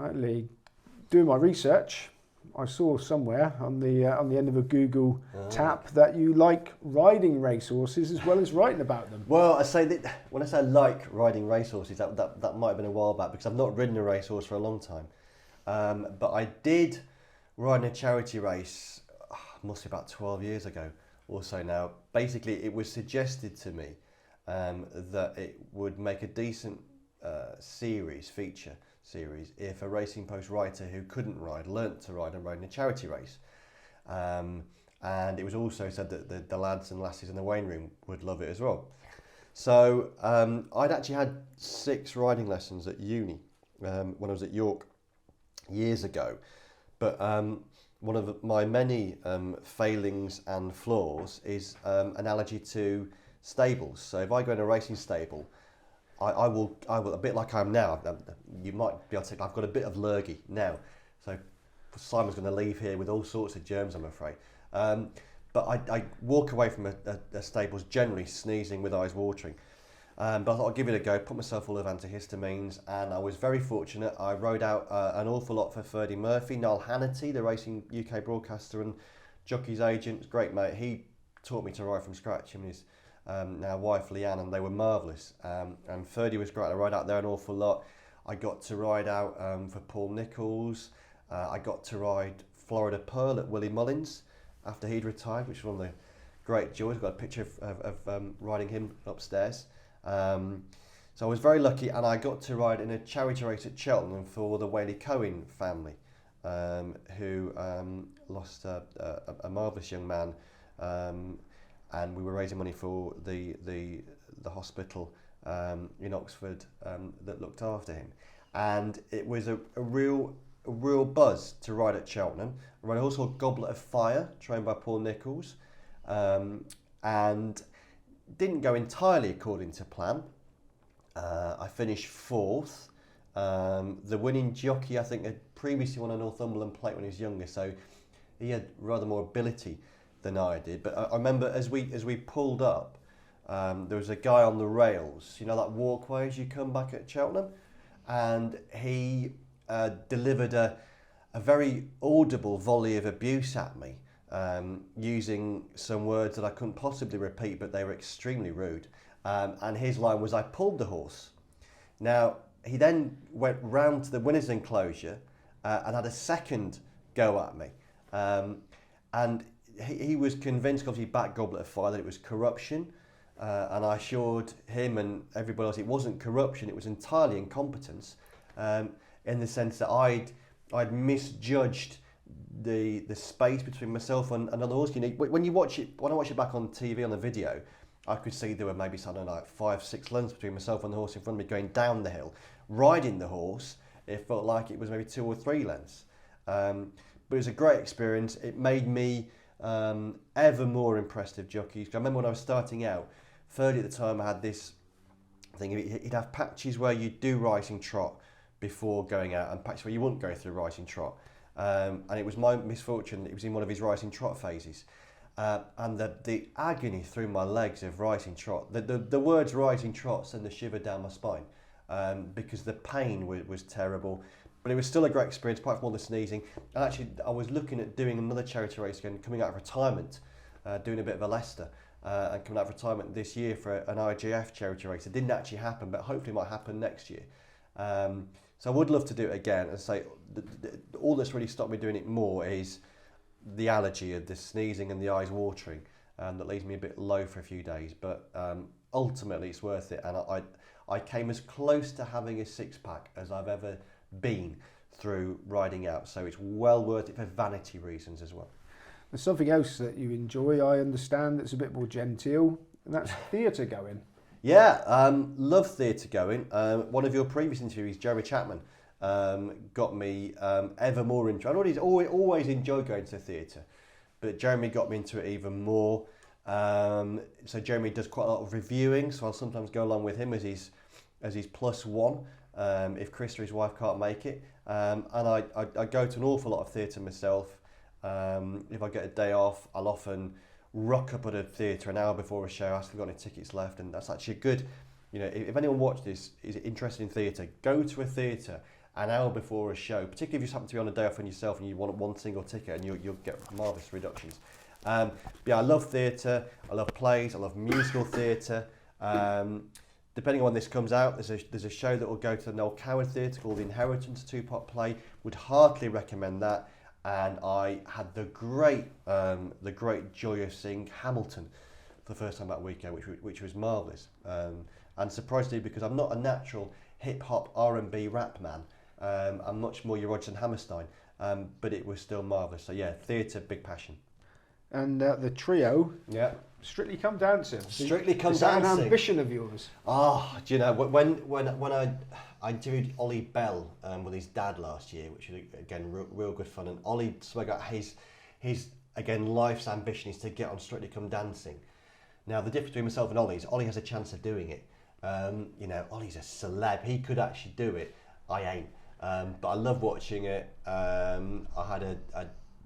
Actually, doing my research, I saw somewhere on the end of a Google tap that you like riding racehorses as well as writing about them. Well, I say that when I say I like riding racehorses, that might have been a while back because I've not ridden a racehorse for a long time. But I did ride in a charity race, must be about 12 years ago or so now. Basically, it was suggested to me that it would make a decent feature series, if a Racing Post writer who couldn't ride learnt to ride and rode in a charity race. And it was also said that the lads and lasses in the weighing room would love it as well. So I'd actually had 6 riding lessons at uni when I was at York years ago. But one of my many failings and flaws is an allergy to stables. So if I go in a racing stable, I will, a bit like I am now, you might be able to say, I've got a bit of lurgy now. So Simon's going to leave here with all sorts of germs, I'm afraid. But I walk away from a stables generally sneezing with eyes watering. But I thought I'd give it a go, put myself full of antihistamines, and I was very fortunate. I rode out an awful lot for Ferdy Murphy, Niall Hannity, the Racing UK broadcaster and jockey's agent, great mate. He taught me to ride from scratch, him and his now wife Leanne, and they were marvellous. And Ferdy was great. I rode out there an awful lot. I got to ride out for Paul Nicholls. I got to ride Florida Pearl at Willie Mullins after he'd retired, which was one of the great joys. I've got a picture of riding him upstairs. So I was very lucky, and I got to ride in a charity race at Cheltenham for the Whaley Cohen family, who lost a marvellous young man, and we were raising money for the hospital in Oxford that looked after him. And it was a real buzz to ride at Cheltenham. I rode a horse called Goblet of Fire, trained by Paul Nicholls, and didn't go entirely according to plan. I finished 4th. The winning jockey, I think, had previously won a Northumberland Plate when he was younger, so he had rather more ability than I did. But I remember as we pulled up, there was a guy on the rails, you know, that walkway as you come back at Cheltenham, and he delivered a very audible volley of abuse at me, using some words that I couldn't possibly repeat, but they were extremely rude. And his line was, "I pulled the horse." Now, he then went round to the winner's enclosure and had a second go at me. And he was convinced, obviously, back Goblet of Fire, that it was corruption. And I assured him and everybody else it wasn't corruption, it was entirely incompetence, in the sense that I'd misjudged the space between myself and another horse. You know, when I watch it back on TV on the video, I could see there were maybe something like 5-6 lengths between myself and the horse in front of me going down the hill. Riding the horse, it felt like it was maybe 2 or 3 lengths. But it was a great experience. It made me ever more impressed with jockeys. I remember when I was starting out, Ferdy at the time, I had this thing. He'd have patches where you do rising trot before going out, and patches where you wouldn't go through rising trot. And it was my misfortune that it was in one of his rising trot phases. And the agony through my legs of rising trot, the words rising trot send a shiver down my spine, because the pain was terrible. But it was still a great experience, apart from all the sneezing. And actually, I was looking at doing another charity race again, coming out of retirement, doing a bit of a Leicester, and coming out of retirement this year for an IGF charity race. It didn't actually happen, but hopefully it might happen next year. So I would love to do it again. And say all that's really stopped me doing it more is the allergy of the sneezing and the eyes watering, that leaves me a bit low for a few days. But ultimately, it's worth it. And I came as close to having a 6-pack as I've ever been through riding out. So it's well worth it for vanity reasons as well. There's something else that you enjoy, I understand, that's a bit more genteel, and that's theatre going. Yeah, love theatre going. One of your previous interviews, Jeremy Chapman, got me ever more into. I'd always enjoyed going to theatre, but Jeremy got me into it even more. So Jeremy does quite a lot of reviewing, so I'll sometimes go along with him as his +1 if Chris or his wife can't make it. And I go to an awful lot of theatre myself. If I get a day off, I'll often rock up at a theatre an hour before a show, ask if I've got any tickets left, and that's actually a good, you know, if anyone watched this is interested in theatre, go to a theatre an hour before a show, particularly if you just happen to be on a day off on yourself and you want one single ticket, and you'll get marvellous reductions. But yeah, I love theatre, I love plays, I love musical theatre. Depending on when this comes out, there's a show that will go to the Noel Coward Theatre called The Inheritance, a two-part play. Would heartily recommend that. And I had the great joy of seeing Hamilton for the first time that weekend, which was marvellous. And surprisingly, because I'm not a natural hip-hop, R&B, rap man, I'm much more your Rodgers and Hammerstein, but it was still marvellous. So yeah, theatre, big passion. And the trio, yeah, Strictly Come Dancing. Strictly Come Is that Dancing. an ambition of yours? Oh, do you know, when I interviewed Ollie Bell with his dad last year, which was again real good fun, and Ollie spoke about his again life's ambition is to get on Strictly Come Dancing. Now the difference between myself and Ollie is Ollie has a chance of doing it. You know, Ollie's a celeb; he could actually do it. I ain't, but I love watching it. I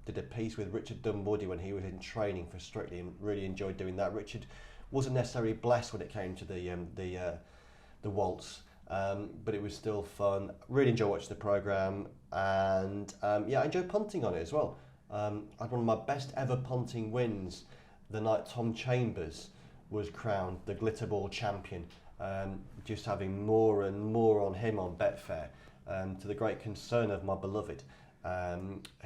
did a piece with Richard Dunwoody when he was in training for Strictly, and really enjoyed doing that. Richard wasn't necessarily blessed when it came to the waltz, but it was still fun. Really enjoy watching the programme, and yeah, I enjoyed punting on it as well. I had one of my best ever punting wins the night Tom Chambers was crowned the Glitterball champion. Just having more and more on him on Betfair, to the great concern of my beloved,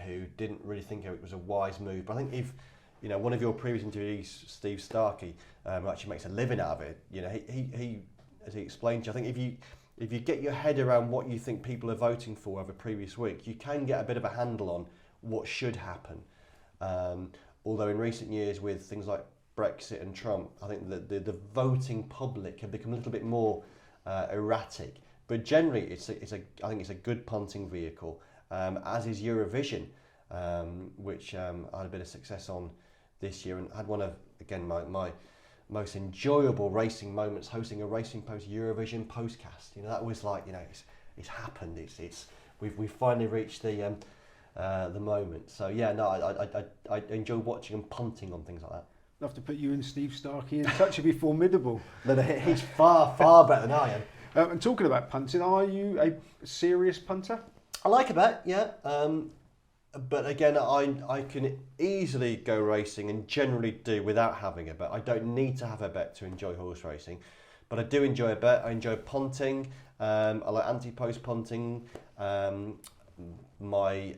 who didn't really think it was a wise move. But I think if, you know, one of your previous interviewees, Steve Starkey, actually makes a living out of it, you know, he as he explained to you, I think if you get your head around what you think people are voting for over previous week, you can get a bit of a handle on what should happen. Although in recent years with things like Brexit and Trump, I think that the voting public have become a little bit more erratic. But generally, I think it's a good punting vehicle, as is Eurovision, which I had a bit of success on this year, and had one of, again, my most enjoyable racing moments hosting a Racing Post Eurovision postcast. You know, that was like, you know, it's happened. We've finally reached the moment. So yeah, no, I enjoy watching and punting on things like that. I'll have to put you and Steve Starkey in touch. It'd be formidable. No, he's far better than I am. And talking about punting, are you a serious punter? I like a bet, yeah. But again, I can easily go racing and generally do without having a bet. I don't need to have a bet to enjoy horse racing, but I do enjoy a bet. I enjoy punting. I like anti-post punting. My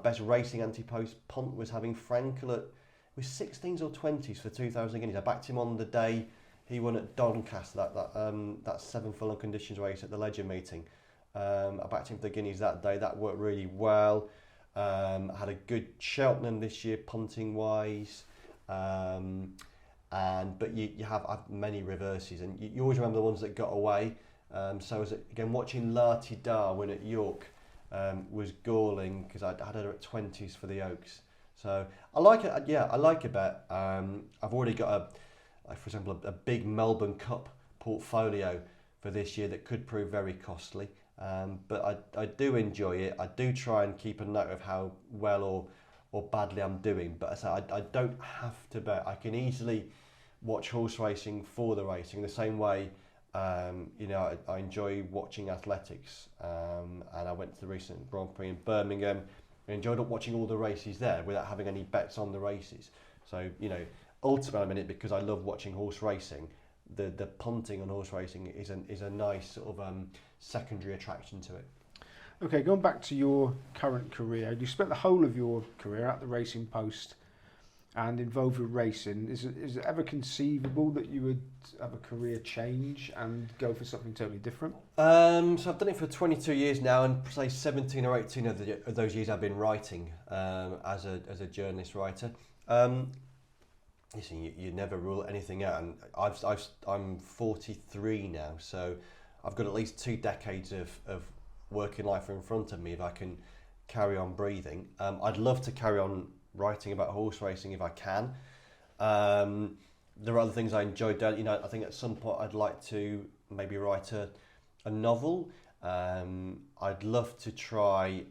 best racing anti-post punt was having Frankel at 16s or 20s for 2,000 guineas. I backed him on the day he won at Doncaster, that 7 furlong conditions race at the Ledger meeting. I backed him for the guineas that day. That worked really well. I had a good Cheltenham this year punting wise, but you have many reverses, and you always remember the ones that got away. So again, watching Lati Dar win at York was galling because I had her at 20s for the Oaks. So I like it. Yeah, I like a bet. I've already got for example, a big Melbourne Cup portfolio for this year that could prove very costly. But I do enjoy it. I do try and keep a note of how well or badly I'm doing. But I don't have to bet. I can easily watch horse racing for the racing the same way. You know, I enjoy watching athletics. And I went to the recent Grand Prix in Birmingham. I enjoyed watching all the races there without having any bets on the races. So, you know, ultimately I'm in it because I love watching horse racing. The punting on horse racing is a nice sort of secondary attraction to it. Okay, going back to your current career, you spent the whole of your career at the Racing Post and involved with racing. Is it ever conceivable that you would have a career change and go for something totally different? So I've done it for 22 years now, and say 17 or 18 of those years I've been writing as a journalist writer. Listen, you never rule anything out, and I'm 43 now, so I've got at least 2 decades of working life in front of me if I can carry on breathing. I'd love to carry on writing about horse racing if I can. There are other things I enjoy doing. You know, I think at some point I'd like to maybe write a novel. I'd love to try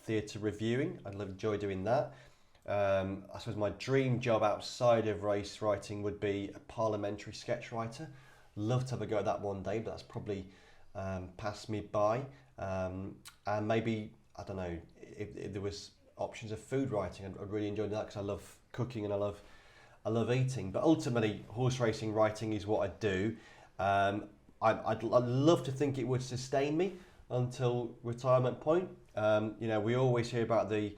theatre reviewing. I'd enjoy doing that. I suppose my dream job outside of race writing would be a parliamentary sketch writer. Love to have a go at that one day, but that's probably passed me by. and maybe, I don't know, if there was options of food writing, I'd really enjoy that because I love cooking and I love eating. But ultimately, horse racing writing is what I do. I'd love to think it would sustain me until retirement point. We always hear about the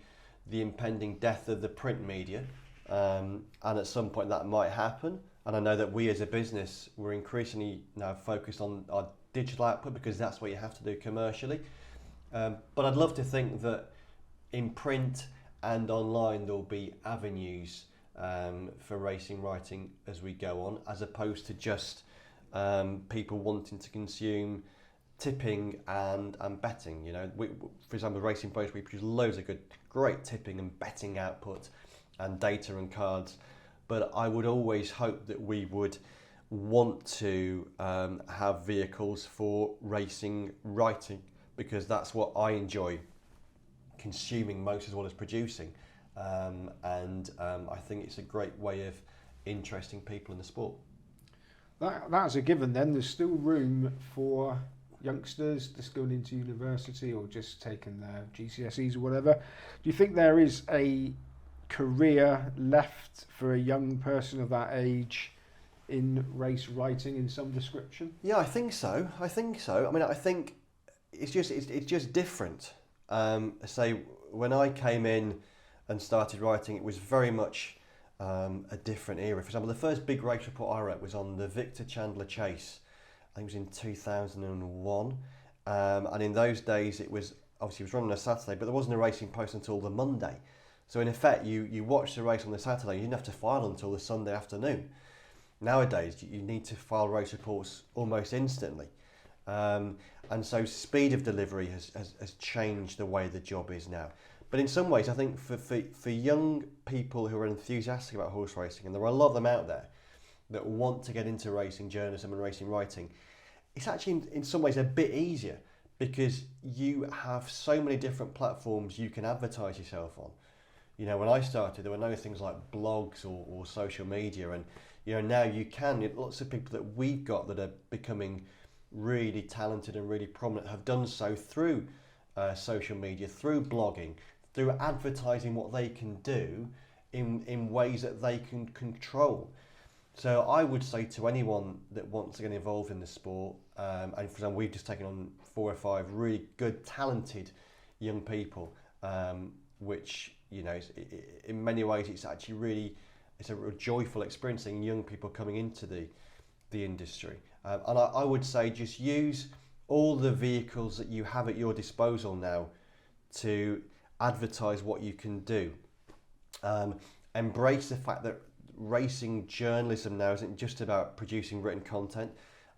impending death of the print media, and at some point that might happen. And I know that we as a business, we're increasingly now focused on our digital output because that's what you have to do commercially. But I'd love to think that in print and online there'll be avenues for racing writing as we go on, as opposed to just people wanting to consume tipping and betting. For example, Racing Post, we produce loads of great tipping and betting output and data and cards. But I would always hope that we would want to have vehicles for racing writing, because that's what I enjoy consuming most as well as producing. I think it's a great way of interesting people in the sport. That's a given then. There's still room for youngsters just going into university or just taking their GCSEs or whatever. Do you think there is a career left for a young person of that age in race writing in some description? Yeah, I think so. I mean, I think it's just different. Say when I came in and started writing, it was very much a different era. For example, the first big race report I wrote was on the Victor Chandler Chase. I think it was in 2001, and in those days it was run on a Saturday, but there wasn't a Racing Post until the Monday. So in effect, you watched the race on the Saturday, you didn't have to file until the Sunday afternoon. Nowadays, you need to file race reports almost instantly. And so speed of delivery has changed the way the job is now. But in some ways, I think for young people who are enthusiastic about horse racing, and there are a lot of them out there that want to get into racing journalism and racing writing, it's actually in some ways a bit easier because you have so many different platforms you can advertise yourself on. When I started, there were no things like blogs or social media, and now you can. Lots of people that we've got that are becoming really talented and really prominent have done so through social media, through blogging, through advertising what they can do in ways that they can control. So I would say to anyone that wants to get involved in the sport, and for example, we've just taken on 4 or 5 really good, talented young people, which in many ways it's actually really a real joyful experience seeing young people coming into the industry. And I would say just use all the vehicles that you have at your disposal now to advertise what you can do. Embrace the fact that racing journalism now isn't just about producing written content.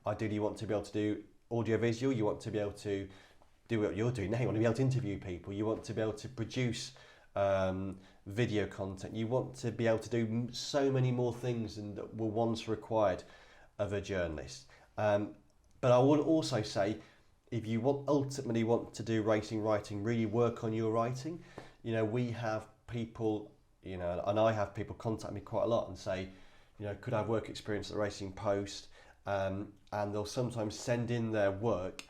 Ideally, you want to be able to do audiovisual, you want to be able to do what you're doing now, you want to be able to interview people, you want to be able to produce video content, you want to be able to do so many more things than that were once required of a journalist. But I would also say, if you ultimately want to do racing writing, really work on your writing. We have people, and I have people contact me quite a lot and say, could I have work experience at the Racing Post? And they'll sometimes send in their work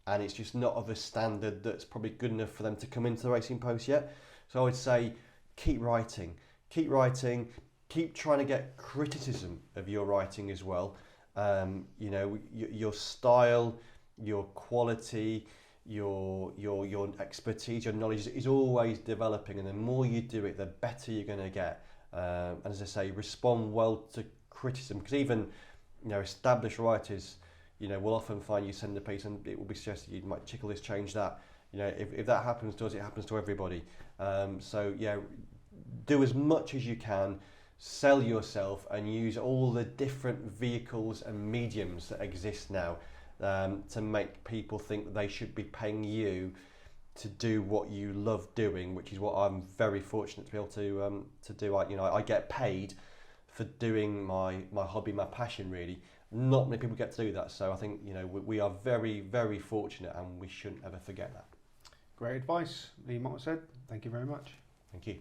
and it's just not of a standard that's probably good enough for them to come into the Racing Post yet. So I would say keep writing, keep trying to get criticism of your writing as well. Your style, your quality, your expertise, your knowledge is always developing, and the more you do it, the better you're going to get. And as I say, respond well to criticism, because even established writers, will often find you send a piece and it will be suggested you might tickle this, change that. If that happens to us, it happens to everybody. So do as much as you can, sell yourself, and use all the different vehicles and mediums that exist now to make people think that they should be paying you to do what you love doing, which is what I'm very fortunate to be able to do. I get paid for doing my hobby, my passion, really. Not many people get to do that, so I think we are very, very fortunate, and we shouldn't ever forget that. Great advice, Lee Mottershead. Thank you very much. Thank you.